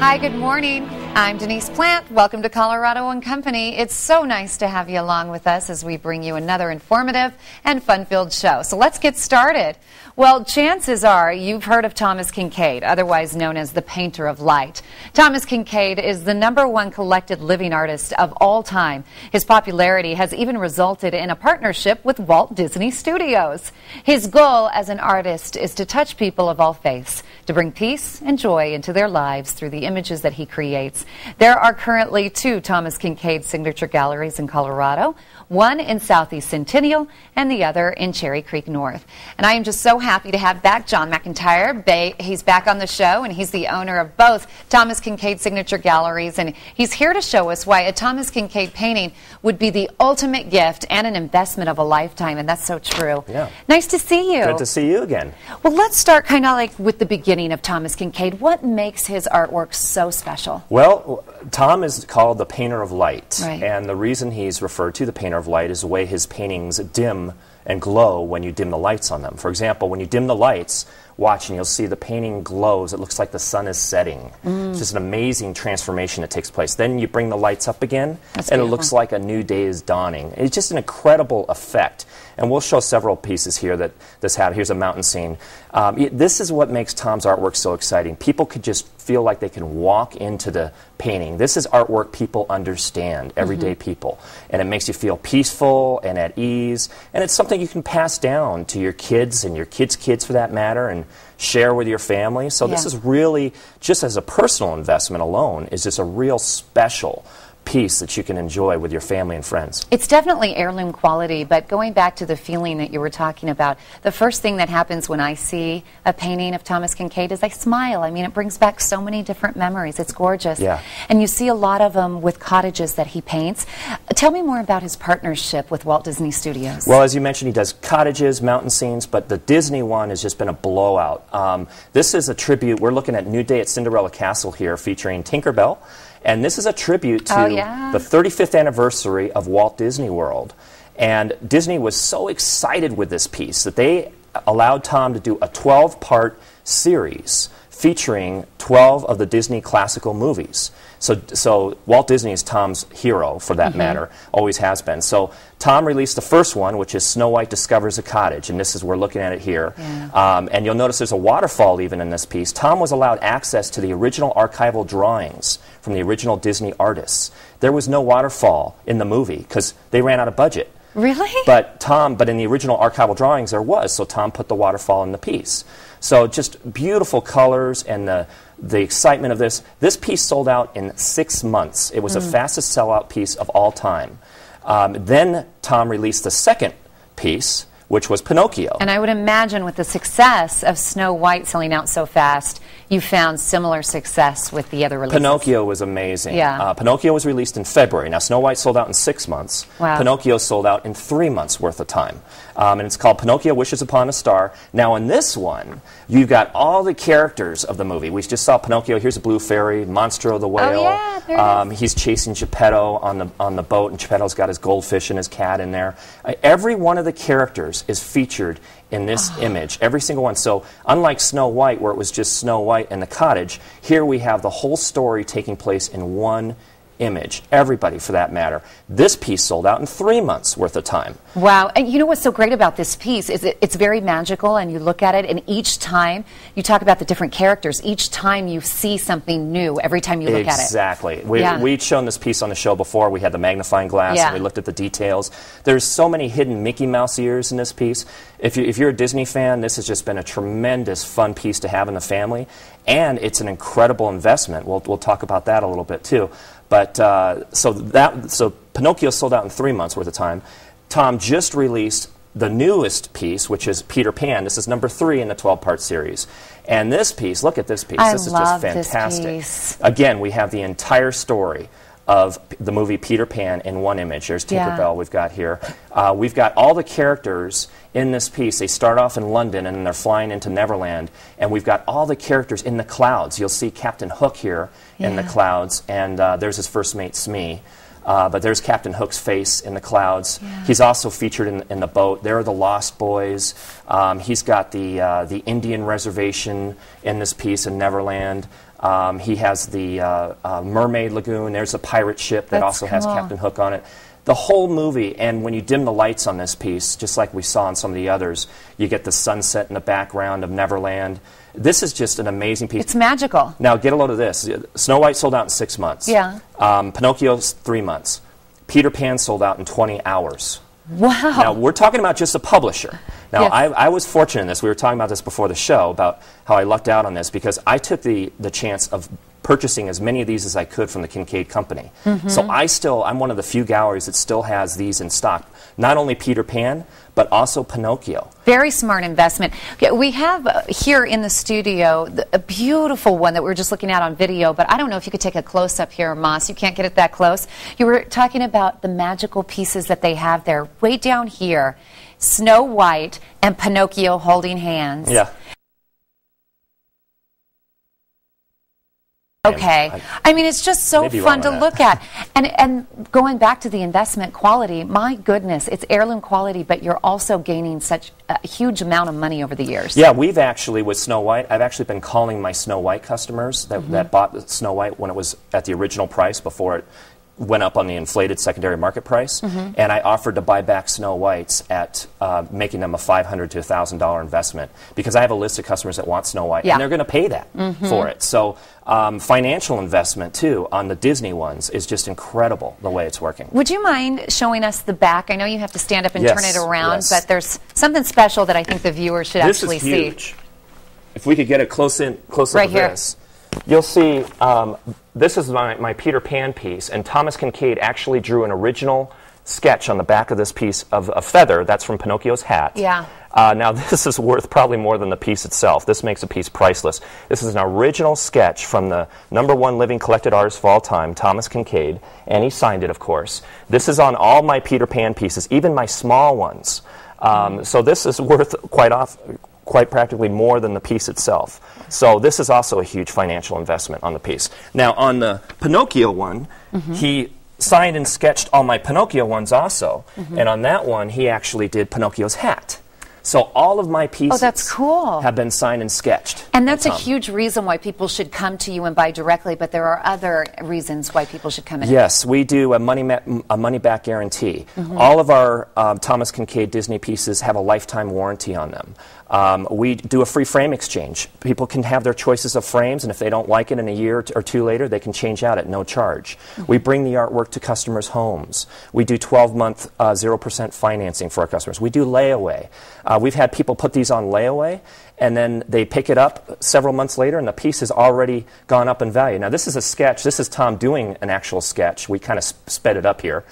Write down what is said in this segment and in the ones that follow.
Hi, good morning. I'm Denise Plant. Welcome to Colorado and Company. It's so nice to have you along with us as we bring you another informative and fun-filled show. So let's get started. Well, chances are you've heard of Thomas Kinkade, otherwise known as the Painter of Light. Thomas Kinkade is the #1 collected living artist of all time. His popularity has even resulted in a partnership with Walt Disney Studios. His goal as an artist is to touch people of all faiths, to bring peace and joy into their lives through the images that he creates. There are currently 2 Thomas Kinkade signature galleries in Colorado, one in Southeast Centennial and the other in Cherry Creek North. And I am just so happy to have back John McIntire. He's back on the show, and he's the owner of both Thomas Kinkade signature galleries, and he's here to show us why a Thomas Kinkade painting would be the ultimate gift and an investment of a lifetime, and that's so true. Yeah. Nice to see you. Good to see you again. Well, let's start kind of like with the beginning of Thomas Kinkade. What makes his artwork so special? Well, Tom is called the Painter of Light, Right. and the reason he's referred to the Painter of Light is the way his paintings dim and glow when you dim the lights on them. For example, when you dim the lights, watch and you'll see the painting glows. It looks like the sun is setting. It's just an amazing transformation that takes place. Then you bring the lights up again, That's and beautiful. it looks like a new day is dawning. It's just an incredible effect. And we'll show several pieces here that this had. Here's a mountain scene. This is what makes Tom's artwork so exciting. People could just feel like they can walk into the painting. This is artwork people understand, everyday people. And it makes you feel peaceful and at ease. And it's something you can pass down to your kids and your kids' kids for that matter and share with your family. So this is really, just as a personal investment alone, is just a real special piece that you can enjoy with your family and friends. It's definitely heirloom quality, but going back to the feeling that you were talking about, the first thing that happens when I see a painting of Thomas Kinkade is I smile. I mean, it brings back so many different memories. It's gorgeous. Yeah. And you see a lot of them with cottages that he paints. Tell me more about his partnership with Walt Disney Studios. Well, as you mentioned, he does cottages, mountain scenes, but the Disney one has just been a blowout. This is a tribute. We're looking at New Day at Cinderella Castle here featuring Tinkerbell. And this is a tribute to the 35th anniversary of Walt Disney World. And Disney was so excited with this piece that they allowed Tom to do a 12-part series featuring 12 of the Disney classical movies. So Walt Disney is Tom's hero, for that matter, always has been. So Tom released the first one, which is Snow White Discovers a Cottage, and this is, we're looking at it here. Yeah. And you'll notice there's a waterfall even in this piece. Tom was allowed access to the original archival drawings from the original Disney artists. There was no waterfall in the movie because they ran out of budget. Really? But in the original archival drawings there was, so Tom put the waterfall in the piece. So just beautiful colors and the excitement of this. This piece sold out in 6 months. It was the fastest sellout piece of all time. Then Tom released the second piece, which was Pinocchio. And I would imagine with the success of Snow White selling out so fast, you found similar success with the other releases. Pinocchio was amazing. Yeah. Pinocchio was released in February. Now, Snow White sold out in 6 months. Wow. Pinocchio sold out in 3 months worth of time. And it's called Pinocchio Wishes Upon a Star. Now, in this one, you've got all the characters of the movie. We just saw Pinocchio. Here's a blue fairy, Monstro the whale. Oh, yeah, there it is. He's chasing Geppetto on the boat, and Geppetto's got his goldfish and his cat in there. Every one of the characters is featured in this image, every single one. So unlike Snow White, where it was just Snow White and the cottage, here we have the whole story taking place in one image. Everybody, for that matter. This piece sold out in 3 months worth of time. Wow. And you know what's so great about this piece is it's very magical, and you look at it, and each time you talk about the different characters, each time you see something new every time you look at it. Exactly. We'd shown this piece on the show before. We had the magnifying glass, and we looked at the details. There's so many hidden Mickey Mouse ears in this piece. If you're a Disney fan, this has just been a tremendous fun piece to have in the family, and it's an incredible investment. We'll talk about that a little bit too. But so Pinocchio sold out in 3 months worth of time. Tom just released the newest piece, which is Peter Pan. This is number 3 in the 12-part series. And this piece, look at this piece. This is just fantastic. This piece. Again, we have the entire story of the movie Peter Pan in one image. There's Tinkerbell we've got here. We've got all the characters in this piece. They start off in London and then they're flying into Neverland. And we've got all the characters in the clouds. You'll see Captain Hook here in the clouds. And there's his first mate, Smee. But there's Captain Hook's face in the clouds. Yeah. He's also featured in the boat. There are the Lost Boys. He's got the Indian reservation in this piece in Neverland. He has the Mermaid Lagoon. There's a pirate ship that also has Captain Hook on it. The whole movie, and when you dim the lights on this piece, just like we saw in some of the others, you get the sunset in the background of Neverland. This is just an amazing piece. It's magical. Now, get a load of this. Snow White sold out in 6 months. Yeah. Pinocchio's 3 months. Peter Pan sold out in 20 hours. Wow. Now, we're talking about just a publisher. Now, yes. I was fortunate in this. We were talking about this before the show, about how I lucked out on this, because I took the chance of purchasing as many of these as I could from the Kinkade Company. So I'm one of the few galleries that still has these in stock. Not only Peter Pan, but also Pinocchio. Very smart investment. Okay, we have here in the studio a beautiful one that we were just looking at on video, but I don't know if you could take a close-up here, Moss. You can't get it that close. You were talking about the magical pieces that they have there. Way down here, Snow White and Pinocchio holding hands. Yeah. Okay. I mean, it's just so fun to look at. And going back to the investment quality, my goodness, it's heirloom quality, but you're also gaining such a huge amount of money over the years. Yeah, we've actually, with Snow White, I've actually been calling my Snow White customers that bought Snow White when it was at the original price before it went up on the inflated secondary market price, and I offered to buy back Snow Whites at making them a $500 to $1,000 investment, because I have a list of customers that want Snow White, and they're going to pay that for it. So financial investment, too, on the Disney ones is just incredible, the way it's working. Would you mind showing us the back? I know you have to stand up and turn it around, but there's something special that I think the viewers should actually see. This is huge. If we could get a close up right of here. this. You'll see, this is my Peter Pan piece, and Thomas Kinkade actually drew an original sketch on the back of this piece of a feather. That's from Pinocchio's hat. Yeah. Now, this is worth probably more than the piece itself. This makes a piece priceless. This is an original sketch from the #1 living collected artist of all time, Thomas Kinkade, and he signed it, of course. This is on all my Peter Pan pieces, even my small ones. So this is worth quite practically more than the piece itself. So this is also a huge financial investment on the piece. Now, on the Pinocchio one, he signed and sketched all my Pinocchio ones also, and on that one, he actually did Pinocchio's hat. So all of my pieces have been signed and sketched. And that's a huge reason why people should come to you and buy directly, but there are other reasons why people should come in. Yes, we do a money-back guarantee. All of our Thomas Kinkade Disney pieces have a lifetime warranty on them. We do a free frame exchange. People can have their choices of frames, and if they don't like it in a year or two later, they can change out at no charge. We bring the artwork to customers' homes. We do 12-month 0% financing for our customers. We do layaway. We've had people put these on layaway, and then they pick it up several months later, and the piece has already gone up in value. Now, this is a sketch. This is Tom doing an actual sketch. We kind of sped it up here.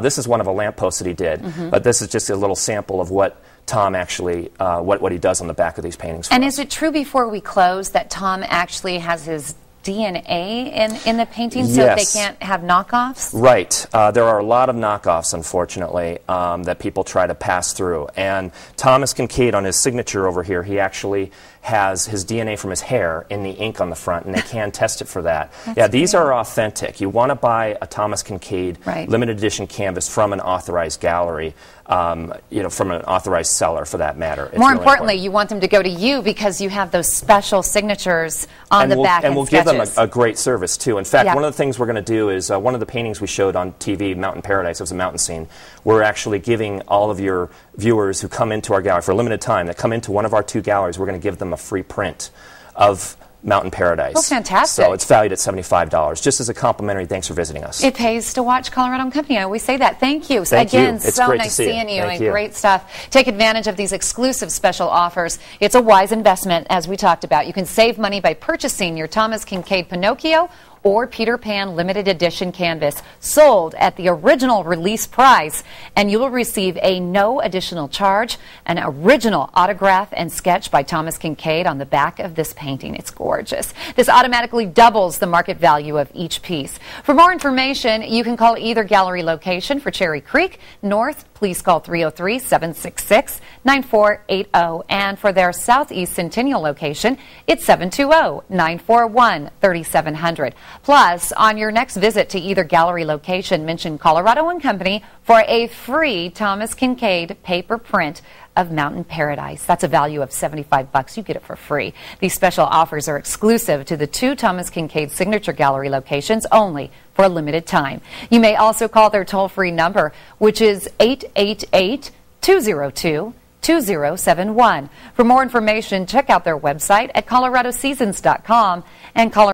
This is one of a lamppost that he did, but this is just a little sample of what Tom actually, what he does on the back of these paintings for us. Is it true, before we close, that Tom actually has his DNA in the painting, so they can't have knockoffs? Right. There are a lot of knockoffs, unfortunately, that people try to pass through. And Thomas Kinkade, on his signature over here, he actually has his DNA from his hair in the ink on the front, and they can test it for that. These are authentic. You want to buy a Thomas Kinkade limited edition canvas from an authorized gallery, from an authorized seller, for that matter. It's More importantly, you want them to go to you because you have those special signatures on the back and we'll give them a great service, too. In fact, one of the things we're going to do is one of the paintings we showed on TV, Mountain Paradise, it was a mountain scene. We're actually giving all of your viewers who come into our gallery for a limited time, that come into one of our 2 galleries, we're going to give them a free print of Mountain Paradise. Oh, fantastic. So it's valued at $75, just as a complimentary thanks for visiting us. It pays to watch Colorado and Company. I always say that. Thank you. Thank Again, you. It's so great nice to see seeing you, Thank and great stuff. Take advantage of these exclusive special offers. It's a wise investment, as we talked about. You can save money by purchasing your Thomas Kinkade Pinocchio or Peter Pan limited edition canvas, sold at the original release price, and you will receive a no additional charge, an original autograph and sketch by Thomas Kinkade on the back of this painting. It's gorgeous. This automatically doubles the market value of each piece. For more information, you can call either gallery location for Cherry Creek, North, please call 303-766-9480. And for their Southeast Centennial location, it's 720-941-3700. Plus, on your next visit to either gallery location, mention Colorado and Company for a free Thomas Kinkade paper print of Mountain Paradise. That's a value of $75. You get it for free. These special offers are exclusive to the 2 Thomas Kinkade Signature Gallery locations only for a limited time. You may also call their toll-free number, which is 888-202-2071. For more information, check out their website at coloradoseasons.com and Colorado